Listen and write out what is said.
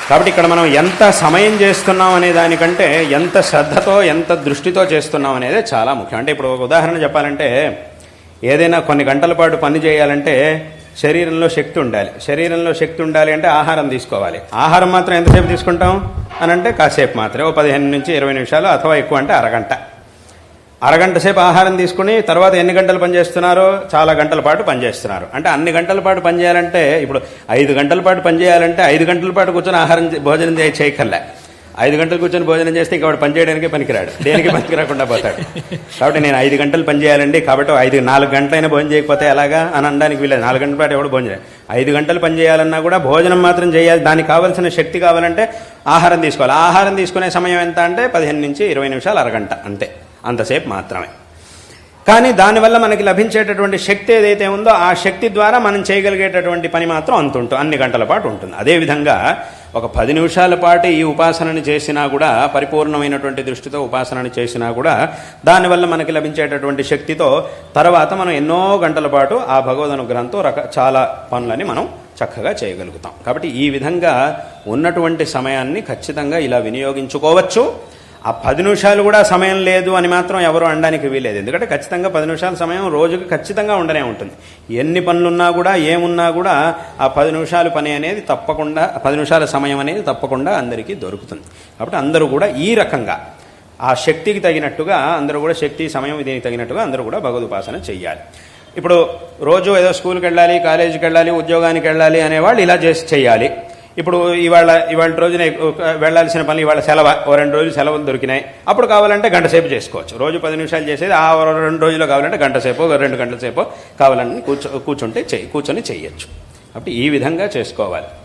కాబట్టి ఇక్కడ మనం ఎంత సమయం చేస్తున్నాం అనే దానికంటే ఎంత శ్రద్ధతో ఎంత దృష్టితో చేస్తున్నాం అనేది చాలా ముఖ్యం. అంటే ఇప్పుడు ఒక ఉదాహరణ చెప్పాలంటే, ఏదైనా కొన్ని గంటల పాటు పని చేయాలంటే శరీరంలో శక్తి ఉండాలి. శరీరంలో శక్తి ఉండాలి అంటే ఆహారం తీసుకోవాలి. ఆహారం మాత్రం ఎంతసేపు తీసుకుంటాం అని అంటే కాసేపు మాత్రమే, ఓ 15 నుంచి 20 నిమిషాలు, అథవా ఎక్కువ అంటే అరగంట సేపు ఆహారం తీసుకుని తర్వాత ఎన్ని గంటలు పనిచేస్తున్నారో చాలా గంటల పాటు పనిచేస్తున్నారు. అంటే అన్ని గంటల పాటు పనిచేయాలంటే, ఇప్పుడు 5 గంటల పాటు పనిచేయాలంటే 5 గంటల పాటు కూర్చొని భోజనం చేయక్కర్లే. 5 గంటలు కూర్చొని భోజనం చేస్తే ఇంకా వాడు పనిచేయడానికే పనికిరాడు, దేనికి పనికిరాకుండా పోతాడు. కాబట్టి నేను 5 గంటలు పనిచేయాలండి, కాబట్టి 4 గంటలైనా భోజనం చేయకపోతే ఎలాగా అని అనడానికి వీలేదు. 4 గంటల పాటు ఎవడు భోజనం 5 గంటలు పనిచేయాలన్నా కూడా భోజనం మాత్రం చేయాలి. దానికి కావాల్సిన శక్తి కావాలంటే ఆహారం తీసుకోవాలి. ఆహారం తీసుకునే సమయం ఎంత అంటే 15 నుంచి 20 నిమిషాలు, అరగంట, అంతే, అంతసేపు మాత్రమే. కానీ దానివల్ల మనకి లభించేటటువంటి శక్తి ఏదైతే ఉందో ఆ శక్తి ద్వారా మనం చేయగలిగేటటువంటి పని మాత్రం అన్ని గంటల పాటు ఉంటుంది. అదేవిధంగా ఒక 10 నిమిషాల పాటు ఈ ఉపాసనని చేసినా కూడా, పరిపూర్ణమైనటువంటి దృష్టితో ఉపాసనని చేసినా కూడా, దానివల్ల మనకి లభించేటటువంటి శక్తితో తర్వాత మనం ఎన్నో గంటల పాటు ఆ భగవద్ అనుగ్రహంతో చాలా పనులని మనం చక్కగా చేయగలుగుతాం. కాబట్టి ఈ విధంగా ఉన్నటువంటి సమయాన్ని ఖచ్చితంగా ఇలా వినియోగించుకోవచ్చు. ఆ 10 నిమిషాలు కూడా సమయం లేదు అని మాత్రం ఎవరు అనడానికి వీలేదు. ఎందుకంటే ఖచ్చితంగా 10 నిమిషాల సమయం రోజుకి ఖచ్చితంగా ఉండనే ఉంటుంది. ఎన్ని పనులున్నా కూడా, ఏమున్నా కూడా ఆ 10 నిమిషాల పని అనేది తప్పకుండా, 10 నిమిషాల సమయం అనేది తప్పకుండా అందరికీ దొరుకుతుంది. కాబట్టి అందరూ కూడా ఈ రకంగా ఆ శక్తికి తగినట్టుగా అందరూ కూడా, శక్తి సమయం దీనికి తగినట్టుగా అందరూ కూడా భగవదుపాసన చెయ్యాలి. ఇప్పుడు రోజు ఏదో స్కూల్కి వెళ్ళాలి, కాలేజీకి వెళ్ళాలి, ఉద్యోగానికి వెళ్ళాలి అనేవాళ్ళు ఇలా చేయాలి. ఇప్పుడు ఇవాళ రోజున వెళ్లాల్సిన పని ఇవాళ సెలవు, 2 రోజులు సెలవులు దొరికినాయి, అప్పుడు కావాలంటే గంట సేపు చేసుకోవచ్చు. రోజు 10 నిమిషాలు చేసేది ఆ 2 రోజుల్లో కావాలంటే గంట సేపు, 2 గంటల సేపు కావాలని కూర్చొని చేయొచ్చు. కాబట్టి ఈ విధంగా చేసుకోవాలి.